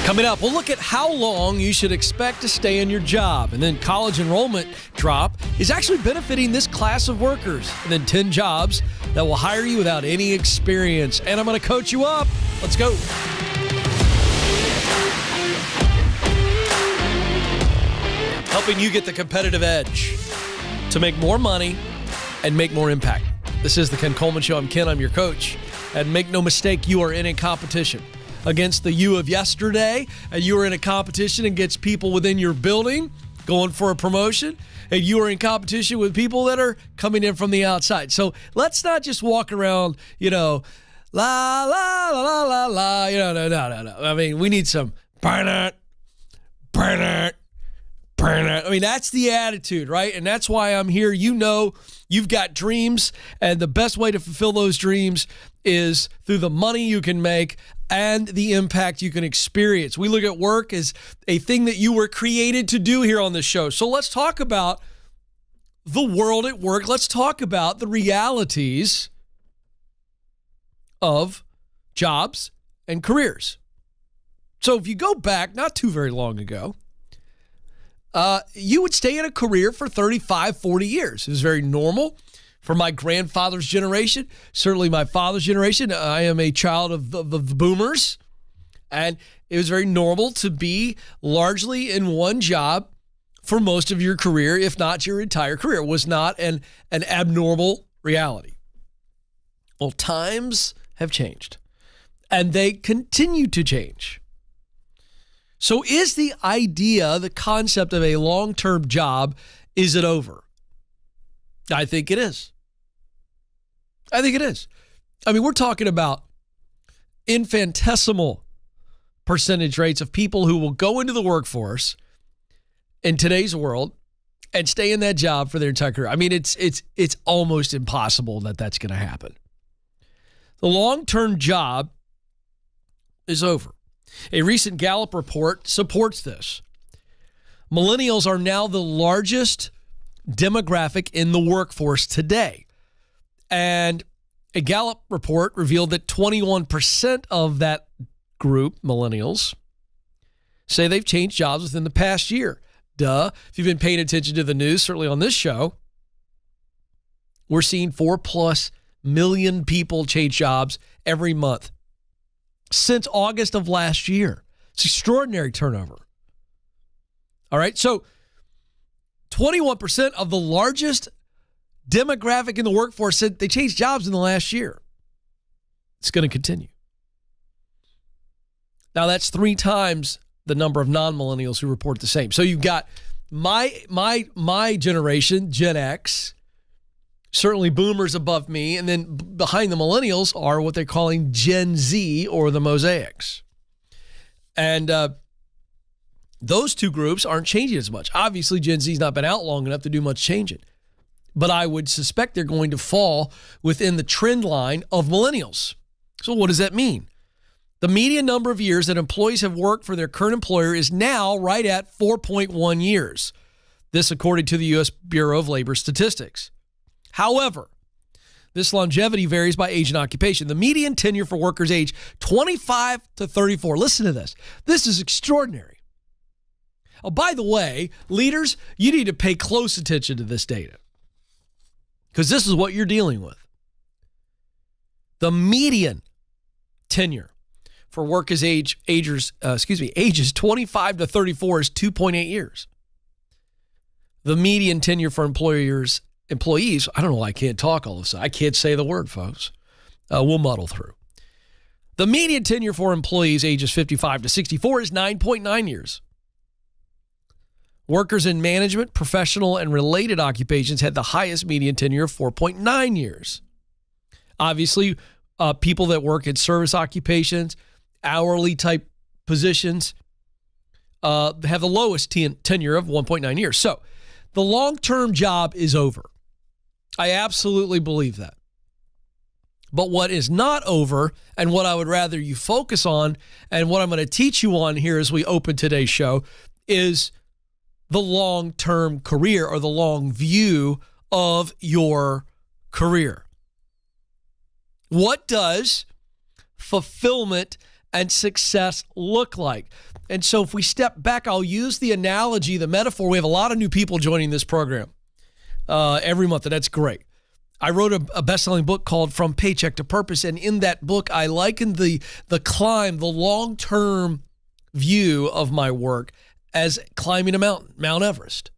Coming up, we'll look at how long you should expect to stay in your job. And then college enrollment drop is actually benefiting this class of workers. And then 10 jobs that will hire you without any experience. And I'm going to coach you up. Let's go. Helping you get the competitive edge to make more money and make more impact. This is the Ken Coleman Show. I'm Ken. I'm your coach. And make no mistake, you are in a competition against the you of yesterday, and you are in a competition against people within your building going for a promotion, and you are in competition with people that are coming in from the outside. So let's not just walk around, la, la, la, la, la, la, no. I mean, we need some burn it. I mean, that's the attitude, right? And that's why I'm here. You know, you've got dreams, and the best way to fulfill those dreams is through the money you can make and the impact you can experience. We look at work as a thing that you were created to do here on this show. So let's talk about the world at work. Let's talk about the realities of jobs and careers. So if you go back not too very long ago, you would stay in a career for 35, 40 years. It was very normal for my grandfather's generation, certainly my father's generation. I am a child of the boomers, and it was very normal to be largely in one job for most of your career, if not your entire career. It was not an abnormal reality. Well, times have changed, and they continue to change. So is the idea, the concept of a long-term job, is it over? I think it is. I mean, we're talking about infinitesimal percentage rates of people who will go into the workforce in today's world and stay in that job for their entire career. I mean, it's almost impossible that that's going to happen. The long-term job is over. A recent Gallup report supports this. Millennials are now the largest demographic in the workforce today. And a Gallup report revealed that 21% of that group, millennials, say they've changed jobs within the past year. Duh. If you've been paying attention to the news, certainly on this show, we're seeing 4+ million people change jobs every month since August of last year. It's extraordinary turnover. All right, so 21% of the largest demographic in the workforce said they changed jobs in the last year. It's going to continue. Now, that's 3 times the number of non-millennials who report the same. So you've got my generation, Gen X, certainly boomers above me, and then behind the millennials are what they're calling Gen Z, or the mosaics. And those two groups aren't changing as much. Obviously, Gen Z's not been out long enough to do much changing. But I would suspect they're going to fall within the trend line of millennials. So what does that mean? The median number of years that employees have worked for their current employer is now right at 4.1 years. This according to the U.S. Bureau of Labor Statistics. However, this longevity varies by age and occupation. The median tenure for workers age 25 to 34. Listen to this. This is extraordinary. Oh, by the way, leaders, you need to pay close attention to this data, because this is what you're dealing with. The median tenure for workers ages 25 to 34 is 2.8 years. The median tenure for employees, I don't know why I can't talk all of a sudden. I can't say the word, folks. We'll muddle through. The median tenure for employees ages 55 to 64 is 9.9 years. Workers in management, professional, and related occupations had the highest median tenure of 4.9 years. Obviously, people that work in service occupations, hourly type positions, have the lowest tenure of 1.9 years. So the long-term job is over. I absolutely believe that. But what is not over, and what I would rather you focus on, and what I'm going to teach you on here as we open today's show, is the long-term career, or the long view of your career. What does fulfillment and success look like? And so if we step back, I'll use the analogy, the metaphor. We have a lot of new people joining this program every month, and that's great. I wrote a best-selling book called From Paycheck to Purpose, and in that book, I likened the climb, the long-term view of my work as climbing a mountain, Mount Everest.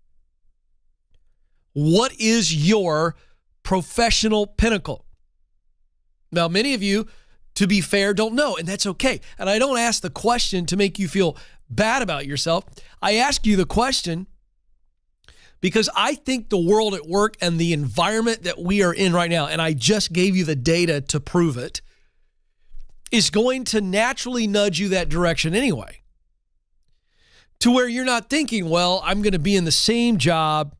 What is your professional pinnacle? Now, many of you, to be fair, don't know, and that's okay. And I don't ask the question to make you feel bad about yourself. I ask you the question because I think the world at work and the environment that we are in right now, and I just gave you the data to prove it, is going to naturally nudge you that direction anyway. To where you're not thinking, well, I'm going to be in the same job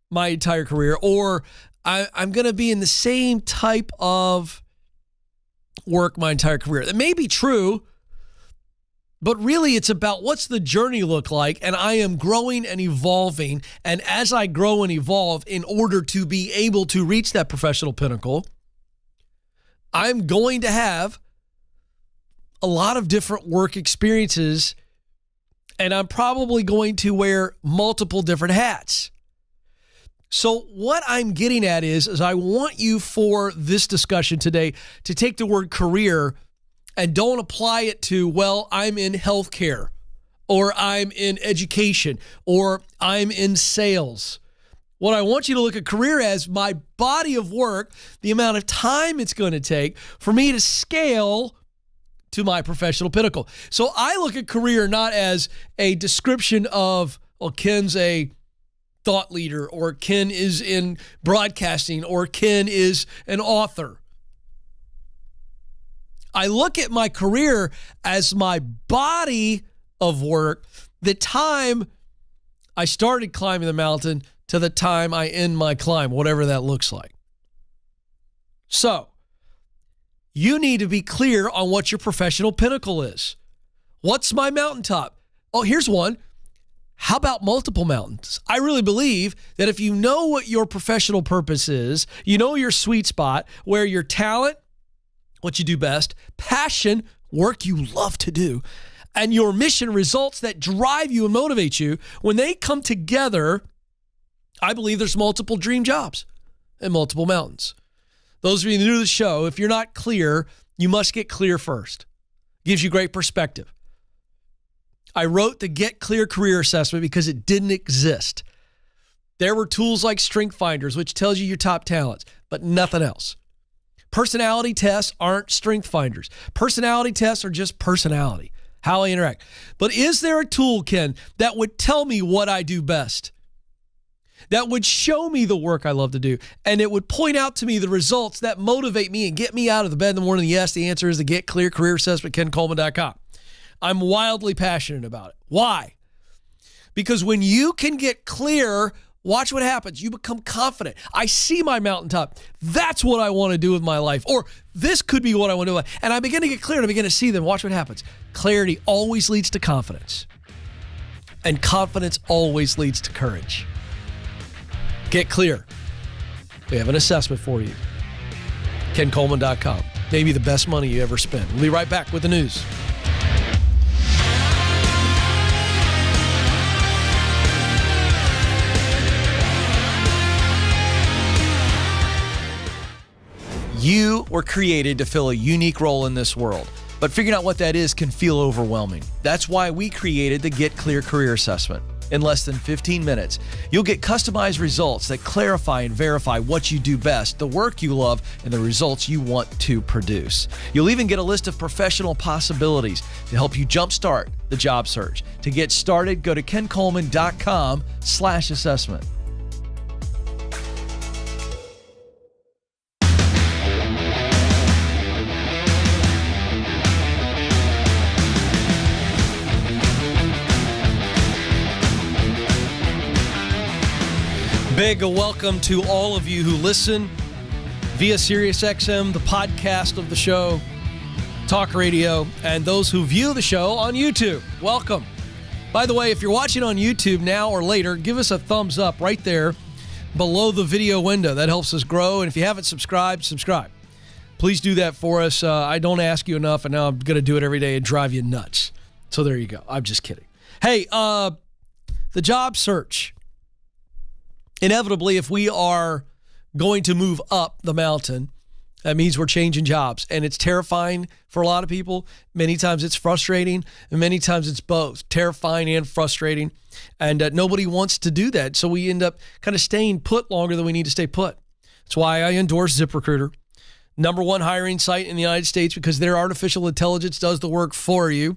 my entire career, or I'm going to be in the same type of work my entire career. That may be true, but really it's about what's the journey look like, and I am growing and evolving, and as I grow and evolve in order to be able to reach that professional pinnacle, I'm going to have a lot of different work experiences, and I'm probably going to wear multiple different hats. So what I'm getting at is I want you for this discussion today to take the word career and don't apply it to, well, I'm in healthcare, or I'm in education, or I'm in sales. What I want you to look at career as my body of work, the amount of time it's going to take for me to scale to my professional pinnacle. So I look at career not as a description of, well, Ken's a thought leader, or Ken is in broadcasting, or Ken is an author. I look at my career as my body of work, the time I started climbing the mountain to the time I end my climb, whatever that looks like. So, you need to be clear on what your professional pinnacle is. What's my mountaintop? Oh, here's one. How about multiple mountains? I really believe that if you know what your professional purpose is, you know your sweet spot, where your talent, what you do best, passion, work you love to do, and your mission, results that drive you and motivate you, when they come together, I believe there's multiple dream jobs and multiple mountains. Those of you new to the show, if you're not clear, you must get clear first. Gives you great perspective. I wrote the Get Clear Career Assessment because it didn't exist. There were tools like Strength Finders, which tells you your top talents, but nothing else. Personality tests aren't strength finders. Personality tests are just personality, how I interact. But is there a tool, Ken, that would tell me what I do best? That would show me the work I love to do, and it would point out to me the results that motivate me and get me out of the bed in the morning? Yes, the answer is the Get Clear Career Assessment, KenColeman.com. I'm wildly passionate about it. Why? Because when you can get clear, watch what happens. You become confident. I see my mountaintop. That's what I want to do with my life. Or this could be what I want to do. And I begin to get clear and I begin to see them. Watch what happens. Clarity always leads to confidence. And confidence always leads to courage. Get clear. We have an assessment for you. KenColeman.com. Maybe the best money you ever spent. We'll be right back with the news. You were created to fill a unique role in this world, but figuring out what that is can feel overwhelming. That's why we created the Get Clear Career Assessment. In less than 15 minutes, you'll get customized results that clarify and verify what you do best, the work you love, and the results you want to produce. You'll even get a list of professional possibilities to help you jumpstart the job search. To get started, go to KenColeman.com/assessment. Big welcome to all of you who listen via SiriusXM, the podcast of the show, talk radio, and those who view the show on YouTube. Welcome. By the way, if you're watching on YouTube now or later, give us a thumbs up right there below the video window. That helps us grow. And if you haven't subscribed, subscribe. Please do that for us. I don't ask you enough, and now I'm going to do it every day and drive you nuts. So there you go. I'm just kidding. Hey, the job search. Inevitably, if we are going to move up the mountain, that means we're changing jobs. And it's terrifying for a lot of people. Many times it's frustrating, and many times it's both terrifying and frustrating. And nobody wants to do that. So we end up kind of staying put longer than we need to stay put. That's why I endorse ZipRecruiter. #1 hiring site in the United States, because their artificial intelligence does the work for you,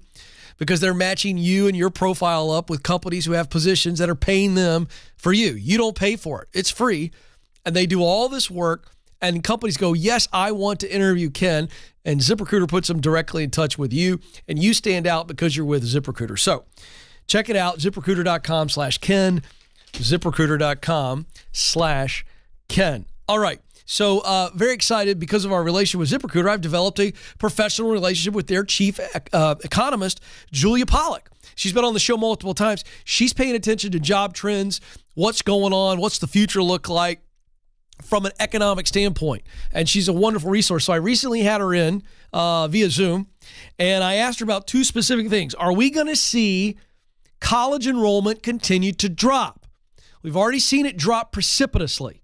because they're matching you and your profile up with companies who have positions that are paying them for you. You don't pay for it. It's free. And they do all this work, and companies go, yes, I want to interview Ken, and ZipRecruiter puts them directly in touch with you, and you stand out because you're with ZipRecruiter. So check it out, ZipRecruiter.com/Ken, ZipRecruiter.com/Ken. All right. So very excited because of our relationship with ZipRecruiter. I've developed a professional relationship with their chief economist, Julia Pollack. She's been on the show multiple times. She's paying attention to job trends, what's going on, what's the future look like from an economic standpoint. And she's a wonderful resource. So I recently had her in via Zoom, and I asked her about two specific things. Are we going to see college enrollment continue to drop? We've already seen it drop precipitously.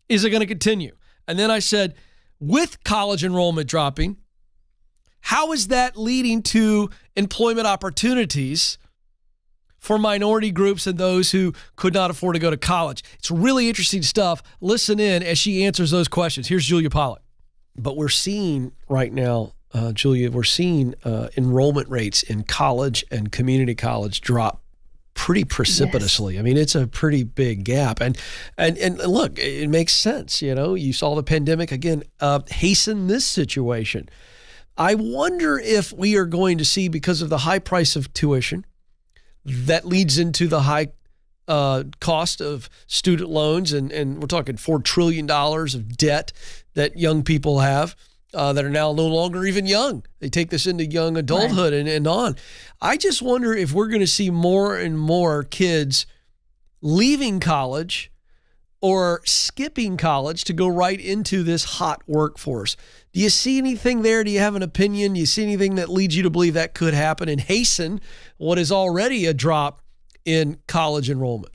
Is it going to continue? And then I said, with college enrollment dropping, how is that leading to employment opportunities for minority groups and those who could not afford to go to college? It's really interesting stuff. Listen in as she answers those questions. Here's Julia Pollack. But we're seeing right now, Julia, we're seeing enrollment rates in college and community college drop pretty precipitously. Yes. I mean, it's a pretty big gap. And look, it makes sense. You know, you saw the pandemic again hasten this situation. I wonder if we are going to see, because of the high price of tuition, that leads into the high cost of student loans. And we're talking $4 trillion of debt that young people have that are now no longer even young. They take this into young adulthood and on. I just wonder if we're going to see more and more kids leaving college or skipping college to go right into this hot workforce. Do you see anything there? Do you have an opinion? Do you see anything that leads you to believe that could happen and hasten what is already a drop in college enrollment?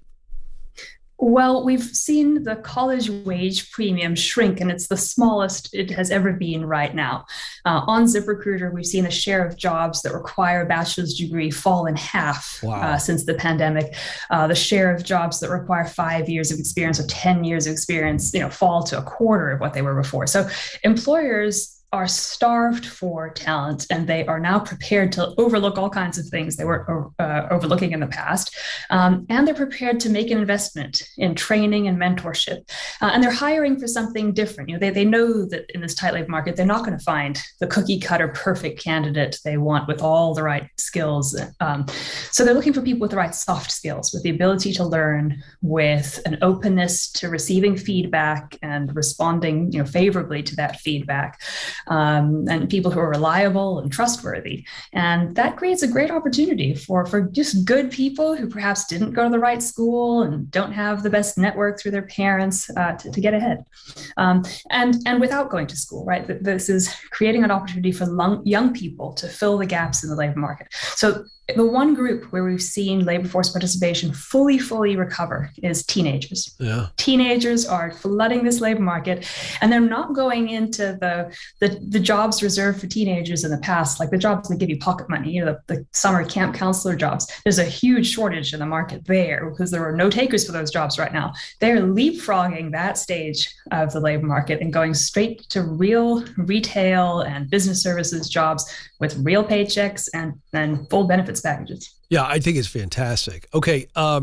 Well, we've seen the college wage premium shrink, and it's the smallest it has ever been right now. On ZipRecruiter, we've seen the share of jobs that require a bachelor's degree fall in half since the pandemic. The share of jobs that require 5 years of experience or 10 years of experience, fall to a quarter of what they were before. So employers are starved for talent, and they are now prepared to overlook all kinds of things they were overlooking in the past. And they're prepared to make an investment in training and mentorship. And they're hiring for something different. They know that in this tight labor market, they're not going to find the cookie cutter perfect candidate they want with all the right skills. So they're looking for people with the right soft skills, with the ability to learn, with an openness to receiving feedback and responding favorably to that feedback. And people who are reliable and trustworthy. And that creates a great opportunity for just good people who perhaps didn't go to the right school and don't have the best network through their parents to get ahead. And without going to school, right? This is creating an opportunity for young people to fill the gaps in the labor market. So the one group where we've seen labor force participation fully recover is teenagers. Yeah. Teenagers are flooding this labor market, and they're not going into the jobs reserved for teenagers in the past, like the jobs that give you pocket money, the summer camp counselor jobs. There's a huge shortage in the market there because there are no takers for those jobs right now. They're leapfrogging that stage of the labor market and going straight to real retail and business services jobs with real paychecks and full benefits packages. Yeah, I think it's fantastic. Okay, I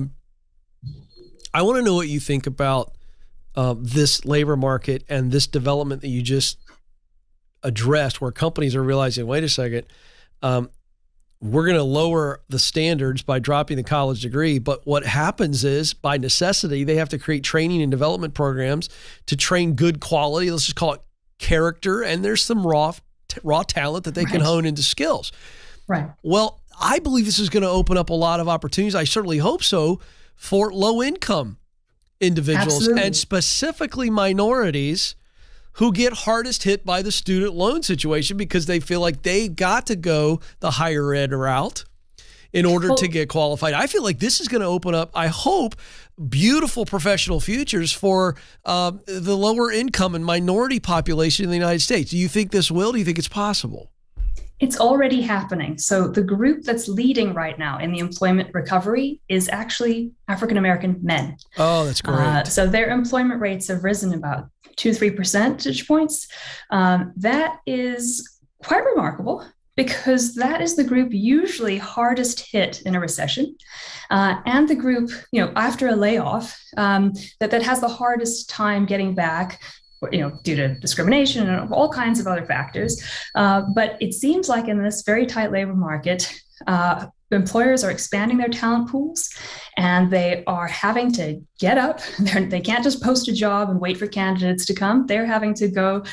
want to know what you think about this labor market and this development that you just addressed, where companies are realizing, wait a second, we're going to lower the standards by dropping the college degree. But what happens is, by necessity, they have to create training and development programs to train good quality, let's just call it character, and there's some raw talent that they can hone into skills. Right. Well, I believe this is going to open up a lot of opportunities. I certainly hope so, for low-income individuals. Absolutely. And specifically minorities who get hardest hit by the student loan situation because they feel like they got to go the higher ed route in order to get qualified. I feel like this is going to open up, I hope, beautiful professional futures for the lower income and minority population in the United States. Do you think this will? Do you think it's possible? It's already happening. So the group that's leading right now in the employment recovery is actually African-American men. Oh, that's great. So their employment rates have risen about 2-3 percentage points. That is quite remarkable because that is the group usually hardest hit in a recession. And the group, after a layoff, that has the hardest time getting back, due to discrimination and all kinds of other factors. But it seems like in this very tight labor market, employers are expanding their talent pools and they are having to get up. They can't just post a job and wait for candidates to come. They're having to go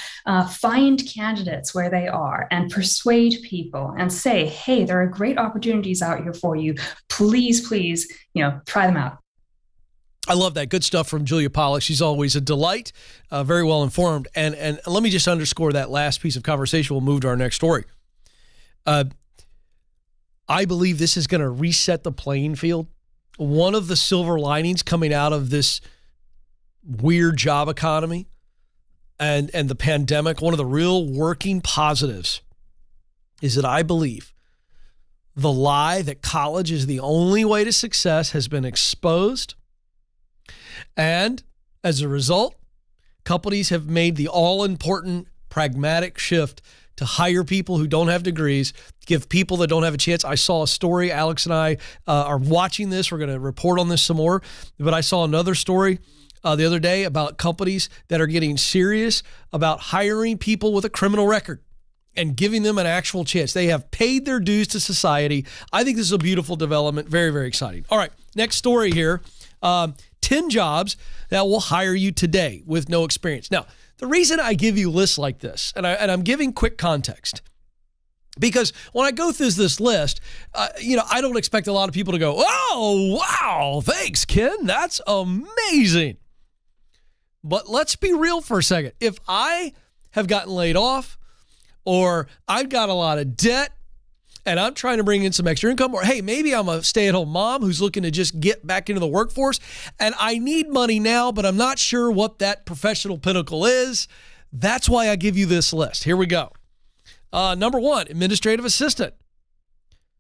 find candidates where they are and persuade people and say, hey, there are great opportunities out here for you. Please, try them out. I love that. Good stuff from Julia Pollack. She's always a delight, very well informed. And let me just underscore that last piece of conversation. We'll move to our next story. I believe this is going to reset the playing field. One of the silver linings coming out of this weird job economy and the pandemic, one of the real working positives is that I believe the lie that college is the only way to success has been exposed. And as a result, companies have made the all-important pragmatic shift to hire people who don't have degrees, give people that don't have a chance. I saw a story. Alex and I are watching this. We're going to report on this some more. But I saw another story the other day about companies that are getting serious about hiring people with a criminal record and giving them an actual chance. They have paid their dues to society. I think this is a beautiful development. Very, very exciting. All right, next story here. 10 jobs that will hire you today with no experience. Now, the reason I give you lists like this, and I'm giving quick context, because when I go through this list, I don't expect a lot of people to go, oh, wow, thanks, Ken. That's amazing. But let's be real for a second. If I have gotten laid off or I've got a lot of debt, and I'm trying to bring in some extra income, or hey, maybe I'm a stay-at-home mom who's looking to just get back into the workforce, and I need money now, but I'm not sure what that professional pinnacle is. That's why I give you this list. Here we go. Number 1, administrative assistant.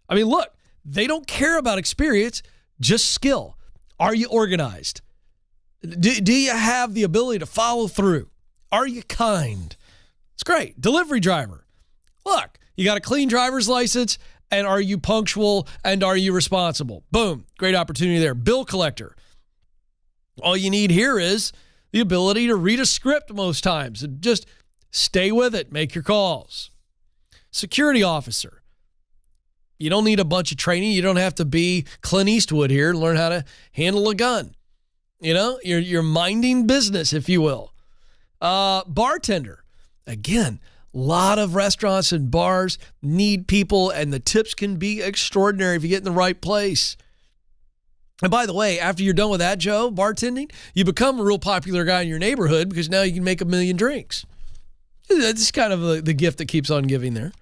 I mean, look, they don't care about experience, just skill. Are you organized? Do you have the ability to follow through? Are you kind? It's great. Delivery driver. Look, you got a clean driver's license, and are you punctual, and are you responsible? Boom, great opportunity there. Bill collector. All you need here is the ability to read a script most times and just stay with it, make your calls. Security officer. You don't need a bunch of training. You don't have to be Clint Eastwood here and learn how to handle a gun. You're minding business, if you will. Bartender. Again, a lot of restaurants and bars need people, and the tips can be extraordinary if you get in the right place. And by the way, after you're done with that, Joe, bartending, you become a real popular guy in your neighborhood because now you can make 1 million drinks. That's kind of the gift that keeps on giving there.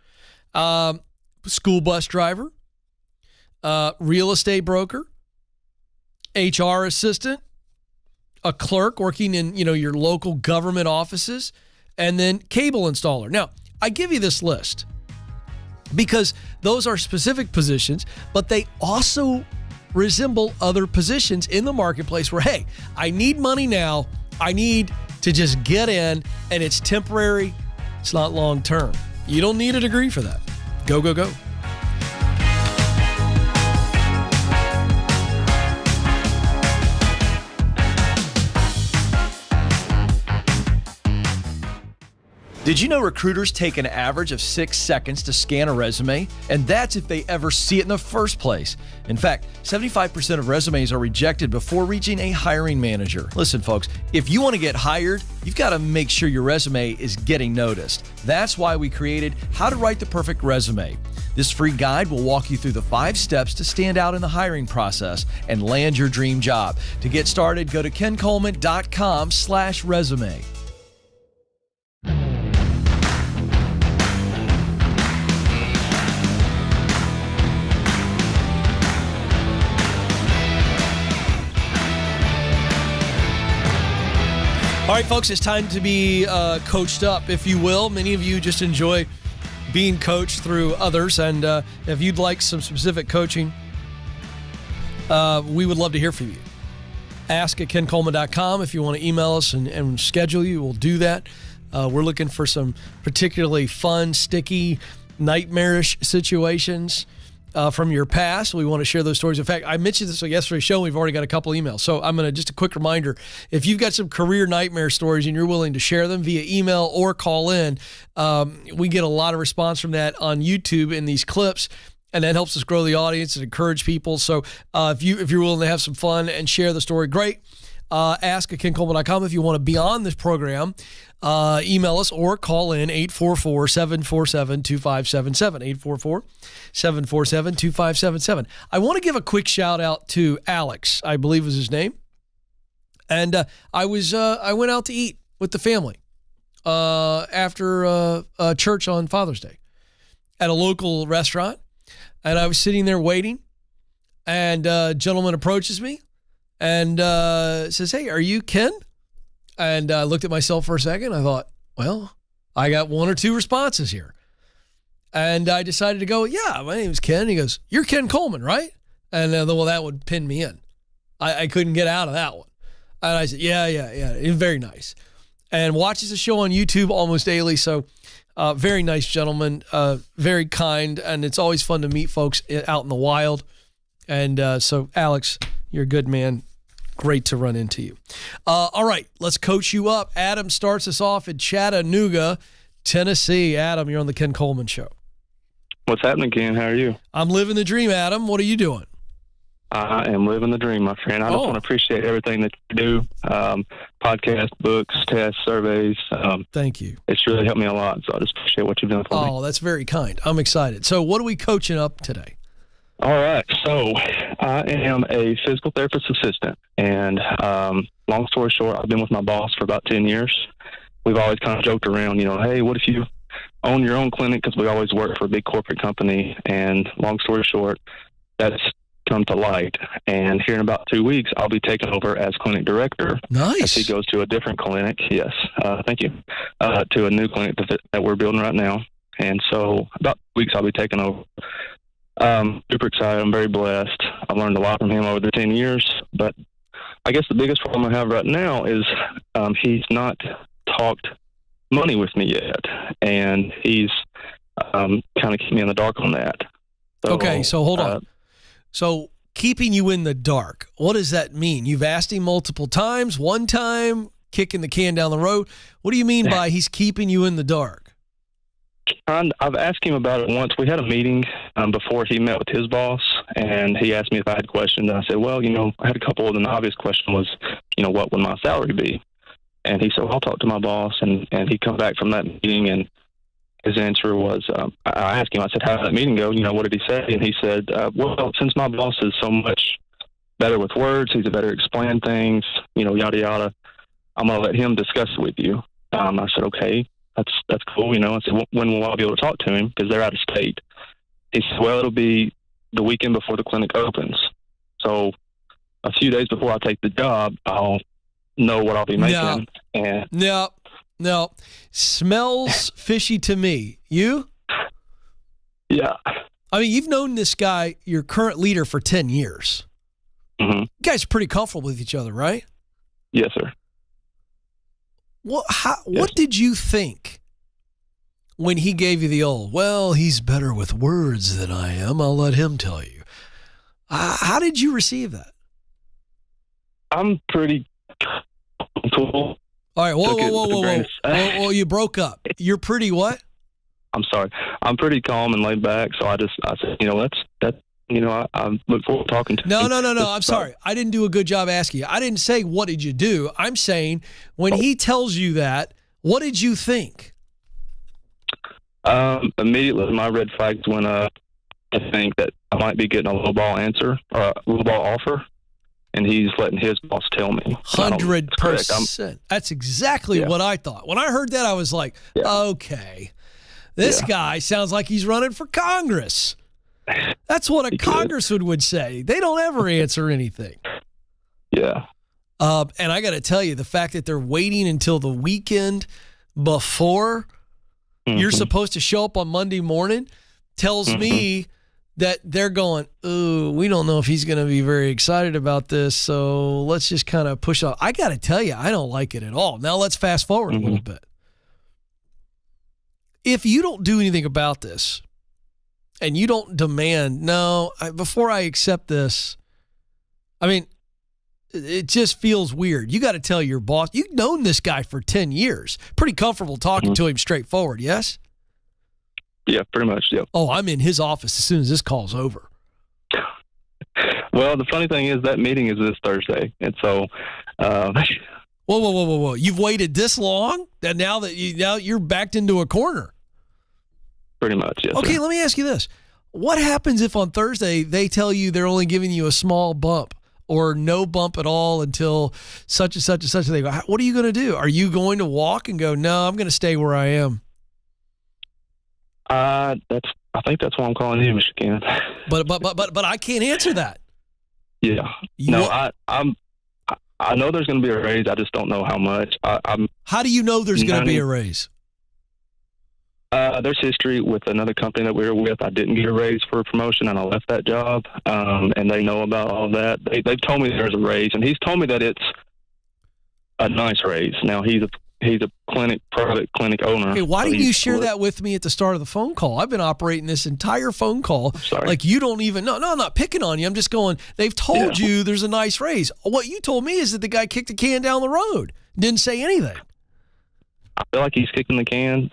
School bus driver, real estate broker, HR assistant, a clerk working in, your local government offices, and then cable installer. Now, I give you this list because those are specific positions, but they also resemble other positions in the marketplace where, hey, I need money now. I need to just get in, and it's temporary. It's not long term. You don't need a degree for that. Go, go, go. Did you know recruiters take an average of 6 seconds to scan a resume? And that's if they ever see it in the first place. In fact, 75% of resumes are rejected before reaching a hiring manager. Listen, folks, if you want to get hired, you've got to make sure your resume is getting noticed. That's why we created How to Write the Perfect Resume. This free guide will walk you through the 5 steps to stand out in the hiring process and land your dream job. To get started, go to kencoleman.com/resume. All right, folks, it's time to be coached up, if you will. Many of you just enjoy being coached through others, and if you'd like some specific coaching, we would love to hear from you. Ask@kencoleman.com if you want to email us and schedule you. We'll do that. We're looking for some particularly fun, sticky, nightmarish situations from your past. We want to share those stories. In fact, I mentioned this on yesterday's show. We've already got a couple emails. So I'm going to, just a quick reminder, if you've got some career nightmare stories and you're willing to share them via email or call in, we get a lot of response from that on YouTube in these clips, and that helps us grow the audience and encourage people. So if you're willing to have some fun and share the story, great. Ask@kencoleman.com. If you want to be on this program, email us or call in 844-747-2577, 844-747-2577. I want to give a quick shout out to Alex, I believe was his name. And I went out to eat with the family after church on Father's Day at a local restaurant. And I was sitting there waiting, and a gentleman approaches me and says, "Hey, are you Ken?" And I looked at myself for a second. I thought, well, I got one or two responses here. And I decided to go, "Yeah, my name's Ken." He goes, "You're Ken Coleman, right?" And well, that would pin me in. I couldn't get out of that one. And I said, yeah. It was very nice. And watches the show on YouTube almost daily. So very nice gentleman, very kind. And it's always fun to meet folks out in the wild. And so, Alex, you're a good man. Great to run into you. All right, let's coach you up. Adam starts us off in Chattanooga, Tennessee. Adam, you're on the Ken Coleman Show. What's happening, Ken? How are you? I'm living the dream, Adam. What are you doing? I am living the dream, my friend. I just want to appreciate everything that you do. Podcasts, books, tests, surveys. Thank you. It's really helped me a lot, so I just appreciate what you've done for me. Oh, that's very kind. I'm excited. So what are we coaching up today? All right. So I am a physical therapist assistant. And long story short, I've been with my boss for about 10 years. We've always kind of joked around, hey, what if you own your own clinic? Because we always work for a big corporate company. And long story short, that's come to light. And here in about 2 weeks, I'll be taking over as clinic director. Nice. As he goes to a different clinic. Yes. Thank you. To a new clinic that we're building right now. And so about 2 weeks, I'll be taking over. Super excited. I'm very blessed. I've learned a lot from him over the 10 years, but I guess the biggest problem I have right now is he's not talked money with me yet, and he's kind of keeping me in the dark on that. So, okay, so hold on. So keeping you in the dark, what does that mean? You've asked him multiple times, one time, kicking the can down the road. What do you mean by he's keeping you in the dark? I've asked him about it once. We had a meeting before he met with his boss, and he asked me if I had questions. And I said, well, I had a couple, and the obvious question was, what would my salary be? And he said, well, I'll talk to my boss. And he come back from that meeting, and his answer was, I asked him, I said, how did that meeting go? What did he say? And he said, well, since my boss is so much better with words, he's a better explain things, yada, yada, I'm going to let him discuss it with you. I said, okay. That's cool, I said, when will I be able to talk to him? Because they're out of state. He said, well, it'll be the weekend before the clinic opens. So a few days before I take the job, I'll know what I'll be making. No. Smells fishy to me. You? Yeah. I mean, you've known this guy, your current leader, for 10 years. Mm-hmm. You guys are pretty comfortable with each other, right? Yes, sir. What did you think when he gave you the old, well, he's better with words than I am, I'll let him tell you? How did you receive that? I'm pretty cool. All right, whoa, you broke up. You're pretty what? I'm sorry. I'm pretty calm and laid back, so I said, that's I look forward to talking to No. I'm sorry. I didn't do a good job asking you. I didn't say, what did you do? I'm saying, when he tells you that, what did you think? Immediately, my red flags went up. I think that I might be getting a low ball answer or a low ball offer, and he's letting his boss tell me. 100%. That's exactly what I thought. When I heard that, I was like, okay, this guy sounds like he's running for Congress. That's what a congressman would say. They don't ever answer anything. Yeah. And I got to tell you, the fact that they're waiting until the weekend before you're supposed to show up on Monday morning tells me that they're going, ooh, we don't know if he's going to be very excited about this, so let's just kind of push off. I got to tell you, I don't like it at all. Now let's fast forward a little bit. If you don't do anything about this and you don't demand, before I accept this, I mean, it just feels weird. You got to tell your boss. You've known this guy for 10 years. Pretty comfortable talking to him straightforward, yes? Yeah, pretty much, yeah. Oh, I'm in his office as soon as this call's over. Well, the funny thing is that meeting is this Thursday, and so... Whoa. You've waited this long? That now you're backed into a corner? Pretty much, yes. Okay, sir. let me ask you this. What happens if on Thursday they tell you they're only giving you a small bump or no bump at all until such and such and such? They go, what are you going to do? Are you going to walk and go, no, I'm going to stay where I am? I think that's why I'm calling you, Mr. Ken. But I can't answer that. Yeah. I know there's going to be a raise. I just don't know how much. How do you know there's going to be a raise? There's history with another company that we were with. I didn't get a raise for a promotion, and I left that job. And they know about all that. They've told me there's a raise, and he's told me that it's a nice raise. Now he's a private clinic owner. Hey, why didn't you share that with me at the start of the phone call? I've been operating this entire phone call like you don't even know. No, I'm not picking on you. I'm just going, they've told you there's a nice raise. What you told me is that the guy kicked the can down the road. Didn't say anything. I feel like he's kicking the can.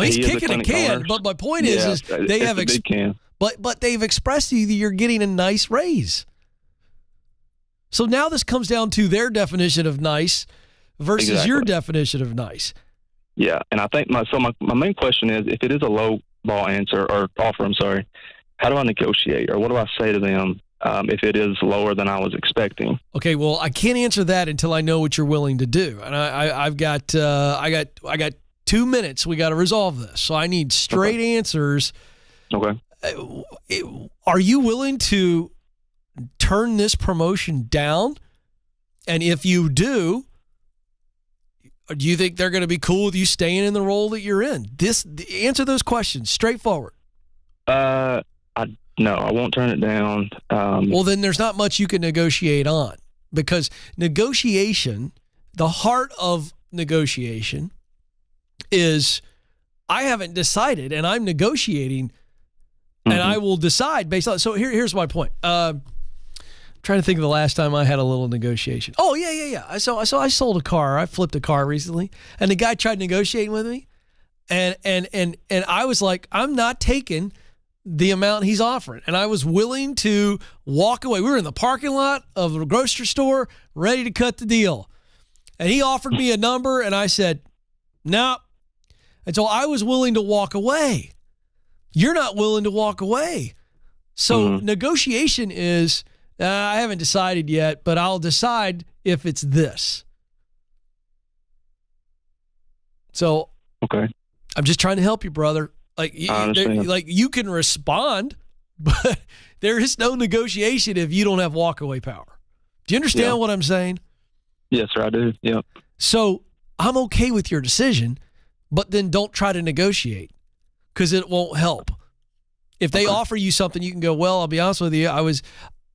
He's kicking a can. Owner. But my point is they have big can. But they've expressed to you that you're getting a nice raise. So now this comes down to their definition of nice versus your definition of nice. Yeah, and I think my main question is, if it is a low ball answer or offer, how do I negotiate, or what do I say to them if it is lower than I was expecting? Okay, well, I can't answer that until I know what you're willing to do, and I've got 2 minutes. We got to resolve this, so I need straight answers. Okay. Are you willing to turn this promotion down? And if you do you think they're going to be cool with you staying in the role that you're in? Answer those questions straightforward. No, I won't turn it down. Well, then there's not much you can negotiate on, because negotiation, the heart of negotiation is, I haven't decided and I'm negotiating, and I will decide based on. So here's my point. Trying to think of the last time I had a little negotiation. Oh, yeah. So I sold a car. I flipped a car recently, and the guy tried negotiating with me, and I was like, I'm not taking the amount he's offering, and I was willing to walk away. We were in the parking lot of a grocery store, ready to cut the deal, and he offered me a number, and I said, no. And so I was willing to walk away. You're not willing to walk away. So negotiation is, I haven't decided yet, but I'll decide if it's this. So, okay, I'm just trying to help you, brother. You can respond, but there is no negotiation if you don't have walkaway power. Do you understand what I'm saying? Yes, sir, I do. Yep. So I'm okay with your decision, but then don't try to negotiate, because it won't help. If they offer you something, you can go, well, I'll be honest with you,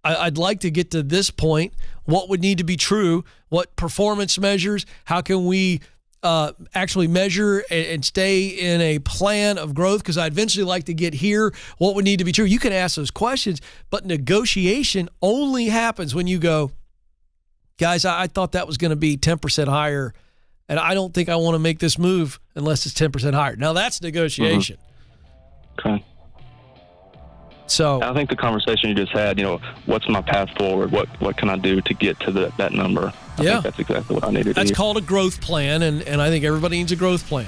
I'd like to get to this point. What would need to be true? What performance measures? How can we actually measure and stay in a plan of growth? Because I'd eventually like to get here. What would need to be true? You can ask those questions, but negotiation only happens when you go, guys, I thought that was going to be 10% higher, and I don't think I want to make this move unless it's 10% higher. Now that's negotiation. Okay. So I think the conversation you just had, what's my path forward? What can I do to get to that number? I think that's exactly what I needed to do. That's called a growth plan, and I think everybody needs a growth plan.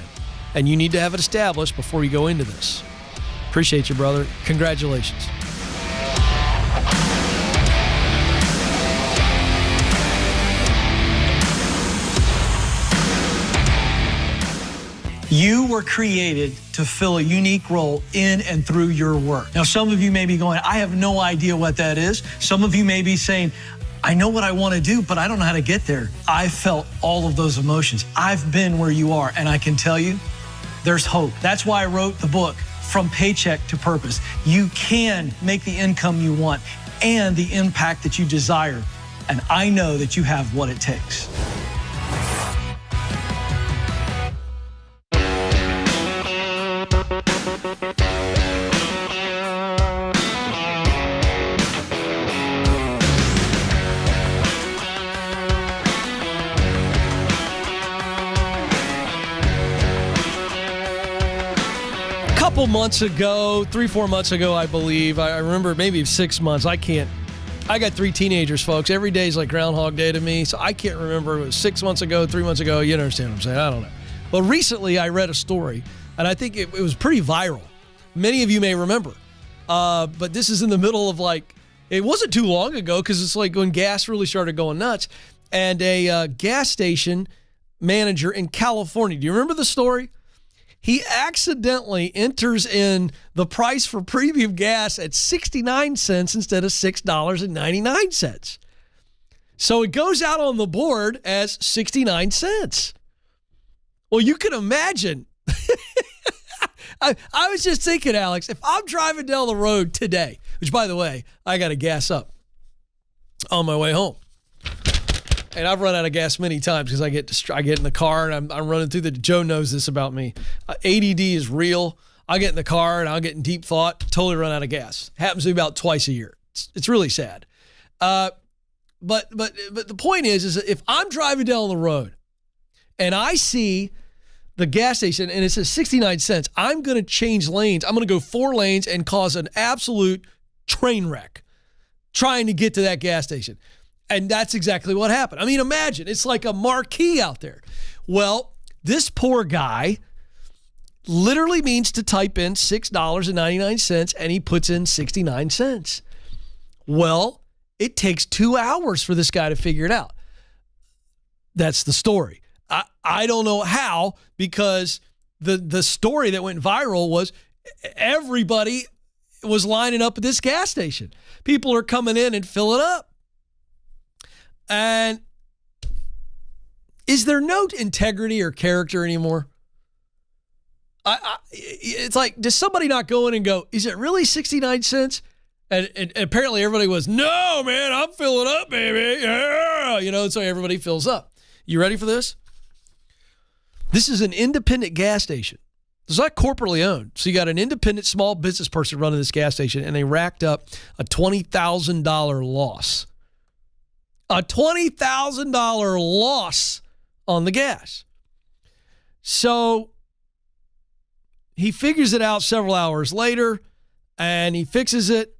And you need to have it established before you go into this. Appreciate you, brother. Congratulations. You were created to fill a unique role in and through your work. Now, some of you may be going, I have no idea what that is. Some of you may be saying, I know what I want to do, but I don't know how to get there. I felt all of those emotions. I've been where you are, and I can tell you, there's hope. That's why I wrote the book, From Paycheck to Purpose. You can make the income you want and the impact that you desire. And I know that you have what it takes. Months ago, 3-4 months ago, I believe. I remember maybe 6 months. I got 3 teenagers, folks. Every day is like Groundhog Day to me, so I can't remember. It was 6 months ago, 3 months ago. You understand what I'm saying? I don't know. But recently, I read a story, and I think it was pretty viral. Many of you may remember. But this is in the middle of it wasn't too long ago, because it's like when gas really started going nuts. And a gas station manager in California. Do you remember the story? He accidentally enters in the price for premium gas at 69 cents instead of $6.99. So it goes out on the board as 69 cents. Well, you can imagine. I was just thinking, Alex, if I'm driving down the road today, which, by the way, I got to gas up on my way home. And I've run out of gas many times because I get in the car and I'm running through Joe knows this about me. ADD is real. I get in the car and I'll get in deep thought, totally run out of gas. Happens to me about twice a year. It's really sad. But the point is that if I'm driving down the road and I see the gas station and it says 69 cents, I'm going to change lanes. I'm going to go 4 lanes and cause an absolute train wreck trying to get to that gas station. And that's exactly what happened. I mean, imagine, it's like a marquee out there. Well, this poor guy literally means to type in $6.99 and he puts in 69 cents. Well, it takes 2 hours for this guy to figure it out. That's the story. I don't know how, because the story that went viral was everybody was lining up at this gas station. People are coming in and filling up. And is there no integrity or character anymore? It's like, does somebody not go in and go, is it really 69 cents? And apparently everybody was, no, man, I'm filling up, baby. Yeah. And so everybody fills up. You ready for this? This is an independent gas station. It's not corporately owned. So you got an independent small business person running this gas station, and they racked up a $20,000 loss. A $20,000 loss on the gas. So he figures it out several hours later, and he fixes it.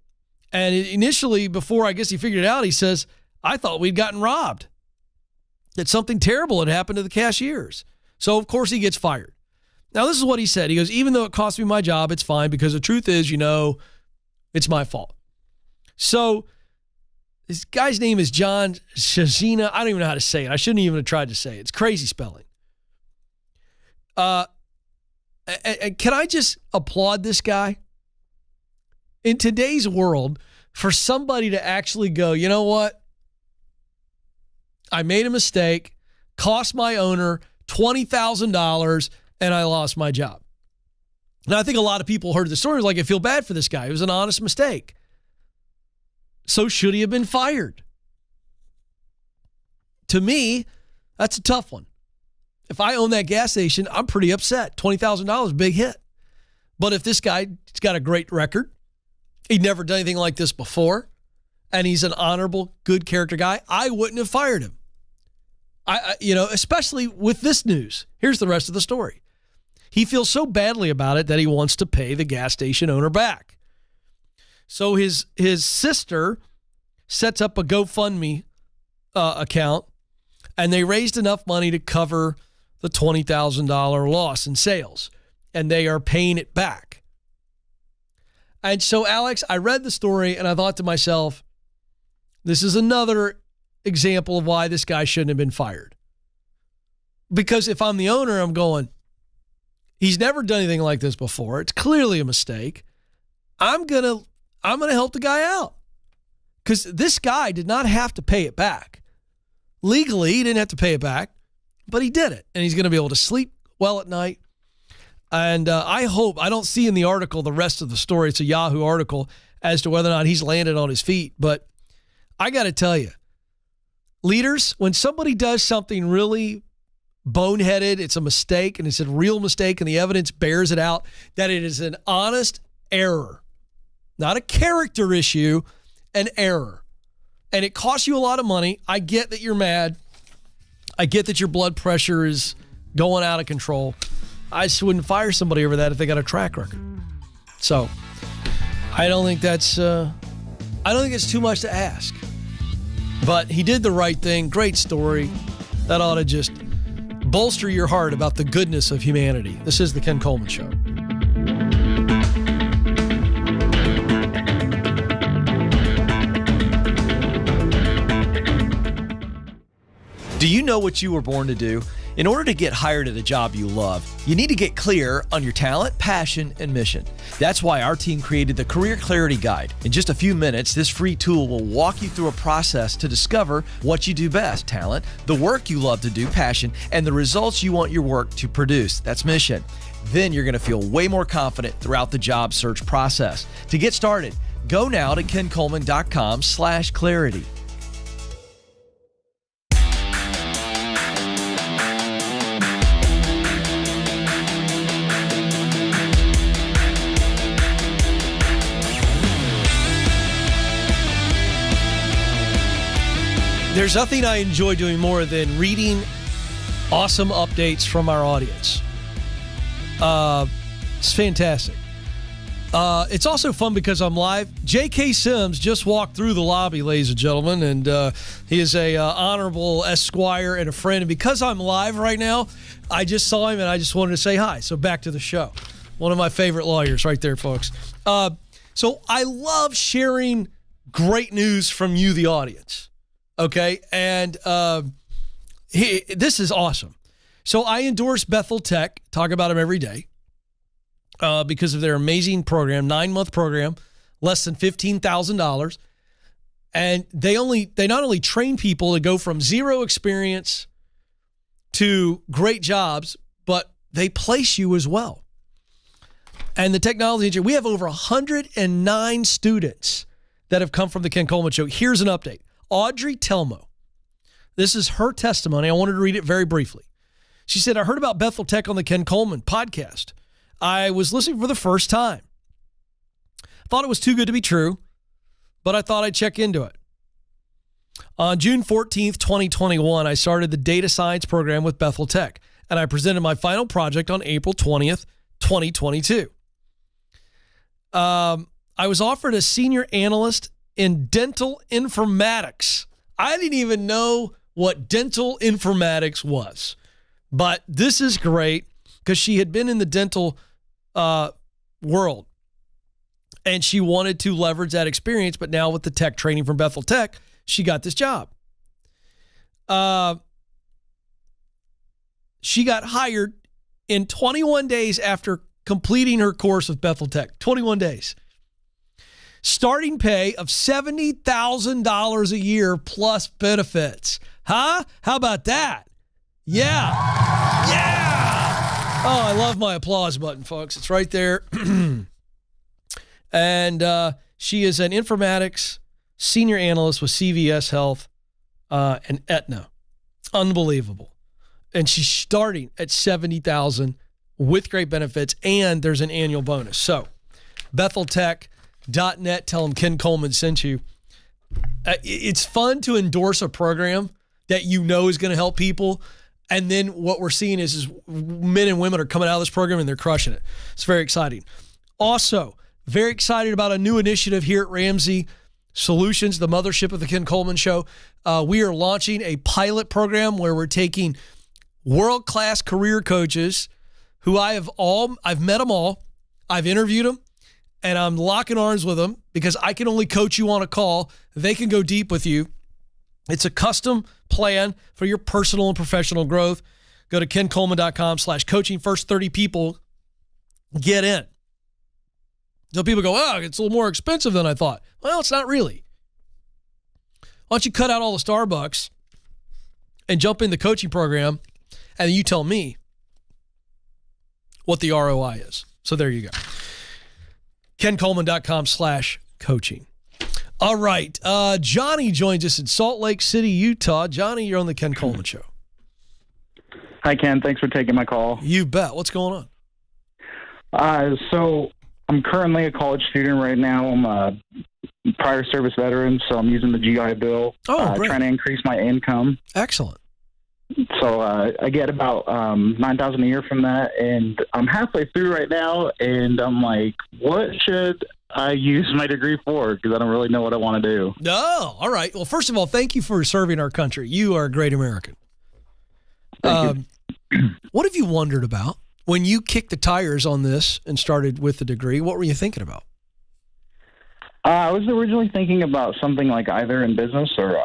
And initially, before I guess he figured it out, he says, I thought we'd gotten robbed, that something terrible had happened to the cashiers. So, of course, he gets fired. Now, this is what he said. He goes, even though it cost me my job, it's fine, because the truth is, it's my fault. So this guy's name is John Shazina. I don't even know how to say it. I shouldn't even have tried to say it. It's crazy spelling. And can I just applaud this guy? In today's world, for somebody to actually go, you know what? I made a mistake, cost my owner $20,000, and I lost my job. Now, I think a lot of people heard the story like, I feel bad for this guy. It was an honest mistake. So should he have been fired? To me, that's a tough one. If I own that gas station, I'm pretty upset. $20,000, big hit. But if this guy's got a great record, he'd never done anything like this before, and he's an honorable, good character guy, I wouldn't have fired him. Especially with this news. Here's the rest of the story. He feels so badly about it that he wants to pay the gas station owner back. So his sister sets up a GoFundMe account, and they raised enough money to cover the $20,000 loss in sales, and they are paying it back. And so, Alex, I read the story, and I thought to myself, this is another example of why this guy shouldn't have been fired. Because if I'm the owner, I'm going, he's never done anything like this before. It's clearly a mistake. I'm gonna help the guy out. because this guy did not have to pay it back. Legally, he didn't have to pay it back, but he did it. And he's going to be able to sleep well at night. And I hope, I don't see in the article the rest of the story. It's a Yahoo article as to whether or not he's landed on his feet. But I got to tell you, leaders, when somebody does something really boneheaded, it's a mistake, and it's a real mistake, and the evidence bears it out, that it is an honest error, not a character issue, an error. And it costs you a lot of money. I get that you're mad. I get that your blood pressure is going out of control. I just wouldn't fire somebody over that if they got a track record. So I don't think that's it's too much to ask. But he did the right thing. Great story. That ought to just bolster your heart about the goodness of humanity. This is the Ken Coleman Show. Do you know what you were born to do? In order to get hired at a job you love, you need to get clear on your talent, passion, and mission. That's why our team created the Career Clarity Guide. In just a few minutes, this free tool will walk you through a process to discover what you do best: talent, the work you love to do, passion, and the results you want your work to produce. That's mission. Then you're going to feel way more confident throughout the job search process. To get started, go now to kencoleman.com/clarity. There's nothing I enjoy doing more than reading awesome updates from our audience. It's fantastic. It's also fun because I'm live. J.K. Sims just walked through the lobby, ladies and gentlemen, and he is a honorable esquire and a friend. And because I'm live right now, I just saw him and I just wanted to say hi. So back to the show. One of my favorite lawyers right there, folks. So I love sharing great news from you, the audience. Okay, and this is awesome. So I endorse Bethel Tech, talk about them every day, because of their amazing program, 9-month program, less than $15,000. And they not only train people to go from zero experience to great jobs, but they place you as well. And the technology engineer, we have over 109 students that have come from the Ken Coleman Show. Here's an update. Audrey Telmo. This is her testimony. I wanted to read it very briefly. She said, I heard about Bethel Tech on the Ken Coleman podcast. I was listening for the first time. Thought it was too good to be true, but I thought I'd check into it. On June 14th, 2021, I started the data science program with Bethel Tech, and I presented my final project on April 20th, 2022. I was offered a senior analyst in dental informatics. I didn't even know what dental informatics was, but this is great because she had been in the dental world and she wanted to leverage that experience. But now with the tech training from Bethel Tech, she got this job. She got hired in 21 days after completing her course with Bethel Tech. 21 days. Starting pay of $70,000 a year plus benefits. Huh? How about that? Yeah. Yeah. Oh, I love my applause button, folks. It's right there. And she is an informatics senior analyst with CVS Health and Aetna. Unbelievable. And she's starting at $70,000 with great benefits, and there's an annual bonus. So, BethelTech.net, tell them Ken Coleman sent you. It's fun to endorse a program that you know is going to help people. And then what we're seeing is men and women are coming out of this program and they're crushing it. It's very exciting. Also, very excited about a new initiative here at Ramsey Solutions, the mothership of the Ken Coleman Show. We are launching a pilot program where we're taking world-class career coaches who I've met them all. I've interviewed them. And I'm locking arms with them because I can only coach you on a call. They can go deep with you. It's a custom plan for your personal and professional growth. Go to kencoleman.com/coaching. First 30 people get in. So people go, oh, it's a little more expensive than I thought. Well, it's not really. Why don't you cut out all the Starbucks and jump in the coaching program, and then you tell me what the ROI is. So there you go. KenColeman.com/coaching. All right. Johnny joins us in Salt Lake City, Utah. Johnny, you're on the Ken Coleman Show. Hi, Ken. Thanks for taking my call. You bet. What's going on? So I'm currently a college student right now. I'm a prior service veteran, so I'm using the GI Bill. Great. Trying to increase my income. Excellent. So I get about $9,000 a year from that, and I'm halfway through right now, and I'm like, what should I use my degree for? Because I don't really know what I want to do. No. All right. Well, first of all, thank you for serving our country. You are a great American. What have you wondered about when you kicked the tires on this and started with the degree? What were you thinking about? I was originally thinking about something like either in business or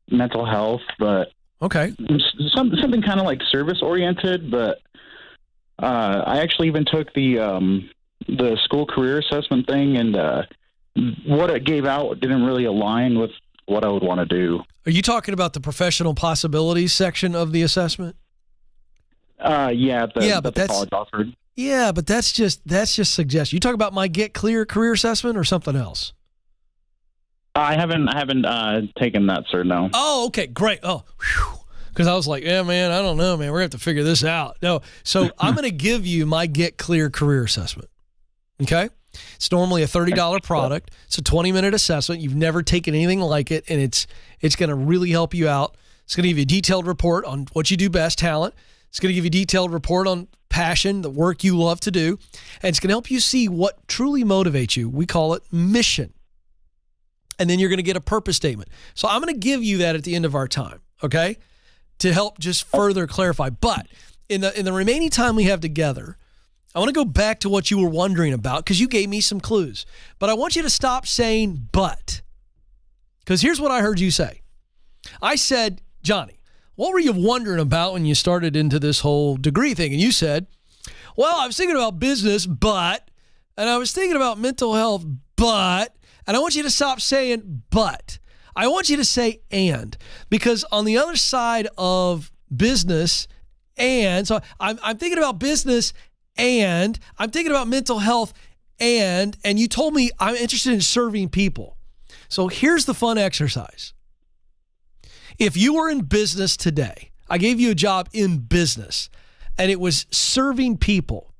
mental health, but okay, something kind of like service oriented. But I actually even took the school career assessment thing, and what it gave out didn't really align with what I would want to do. Are you talking about the professional possibilities section of the assessment? Yeah, but the college offered. Yeah, but that's just suggestion. You talk about my Get Clear career assessment or something else? I haven't taken that, sir. No. Oh, okay, great. Oh, because I was like, yeah, man, I don't know, man. We're gonna have to figure this out. No, so I'm gonna give you my Get Clear career assessment. Okay, it's normally a $30 product. It's a 20-minute assessment. You've never taken anything like it, and it's gonna really help you out. It's gonna give you a detailed report on what you do best, talent. It's gonna give you a detailed report on passion, the work you love to do, and it's gonna help you see what truly motivates you. We call it mission. And then you're going to get a purpose statement. So I'm going to give you that at the end of our time, okay, to help just further clarify. But in the remaining time we have together, I want to go back to what you were wondering about because you gave me some clues. But I want you to stop saying but, because here's what I heard you say. I said, Johnny, what were you wondering about when you started into this whole degree thing? And you said, well, I was thinking about business, but, and I was thinking about mental health, but. And I want you to stop saying but. I want you to say and. Because on the other side of business and, so I'm thinking about business and I'm thinking about mental health and you told me I'm interested in serving people. So here's the fun exercise. If you were in business today, I gave you a job in business and it was serving people.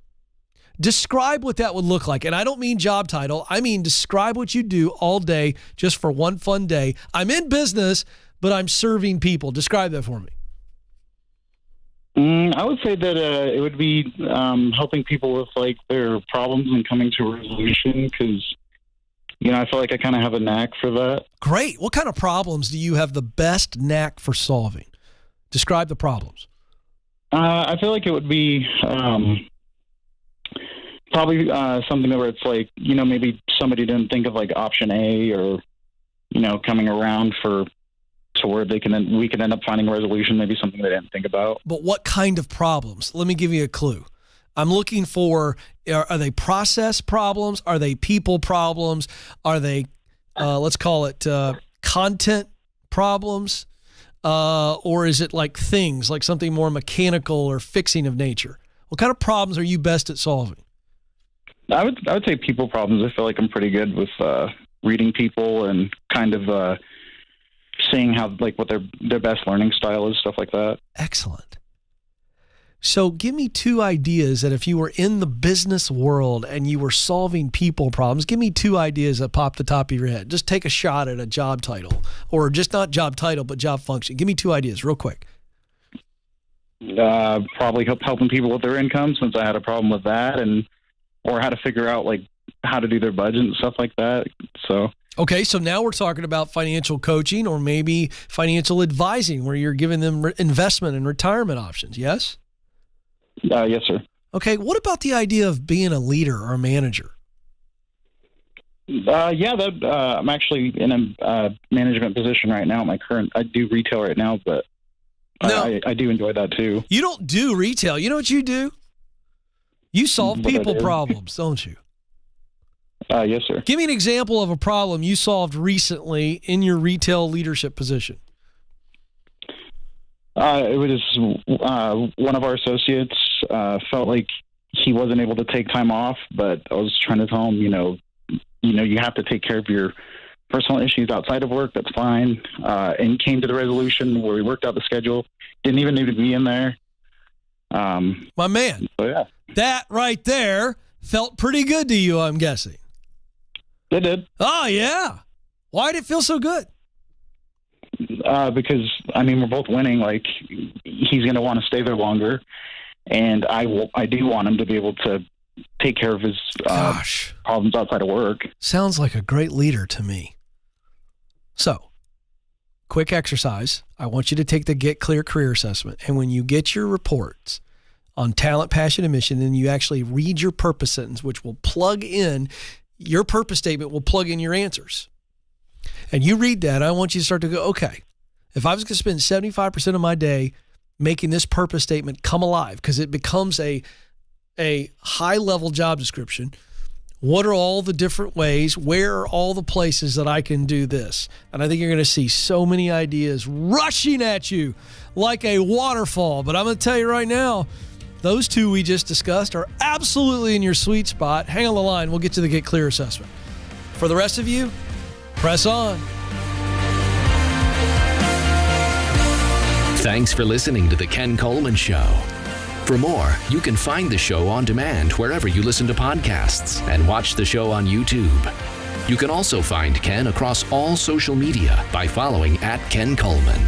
Describe what that would look like. And I don't mean job title. I mean, describe what you do all day just for one fun day. I'm in business, but I'm serving people. Describe that for me. I would say that it would be helping people with like their problems and coming to a resolution because, I feel like I kind of have a knack for that. Great. What kind of problems do you have the best knack for solving? Describe the problems. I feel like it would be... probably something where it's like, maybe somebody didn't think of like option A or, coming around to where we can end up finding a resolution, maybe something they didn't think about. But what kind of problems? Let me give you a clue. I'm looking for, are they process problems? Are they people problems? Are they, let's call it content problems? Or is it like things, like something more mechanical or fixing of nature? What kind of problems are you best at solving? I would say people problems. I feel like I'm pretty good with reading people and kind of seeing how like what their best learning style is, stuff like that. Excellent. So give me two ideas that if you were in the business world and you were solving people problems, give me two ideas that pop the top of your head. Just take a shot at a job title or just not job title, but job function. Give me two ideas real quick. Probably helping people with their income since I had a problem with that or how to figure out like how to do their budget and stuff like that. So, okay. So now we're talking about financial coaching or maybe financial advising where you're giving them investment and retirement options. Yes. Yes, sir. Okay. What about the idea of being a leader or a manager? I'm actually in a management position right now. I do retail right now, but no. I do enjoy that too. You don't do retail. You know what you do? You solve people problems, don't you? Yes, sir. Give me an example of a problem you solved recently in your retail leadership position. It was one of our associates felt like he wasn't able to take time off, but I was trying to tell him, you have to take care of your personal issues outside of work. That's fine. And came to the resolution where we worked out the schedule. Didn't even need to be in there. My man, So yeah, that right there felt pretty good to you, I'm guessing. it did. Oh, yeah. Why did it feel so good? Because we're both winning. Like, he's going to want to stay there longer, and I do want him to be able to take care of his problems outside of work. Sounds like a great leader to me. So, quick exercise. I want you to take the Get Clear Career Assessment, and when you get your reports on talent, passion, and mission, then you actually read your purpose sentence, which will plug in your purpose statement, will plug in your answers. And you read that, I want you to start to go, okay, if I was going to spend 75% of my day making this purpose statement come alive, because it becomes a high-level job description, what are all the different ways? Where are all the places that I can do this? And I think you're going to see so many ideas rushing at you like a waterfall. But I'm going to tell you right now, those two we just discussed are absolutely in your sweet spot. Hang on the line. We'll get to the Get Clear assessment. For the rest of you, press on. Thanks for listening to The Ken Coleman Show. For more, you can find the show on demand wherever you listen to podcasts and watch the show on YouTube. You can also find Ken across all social media by following @Ken Coleman.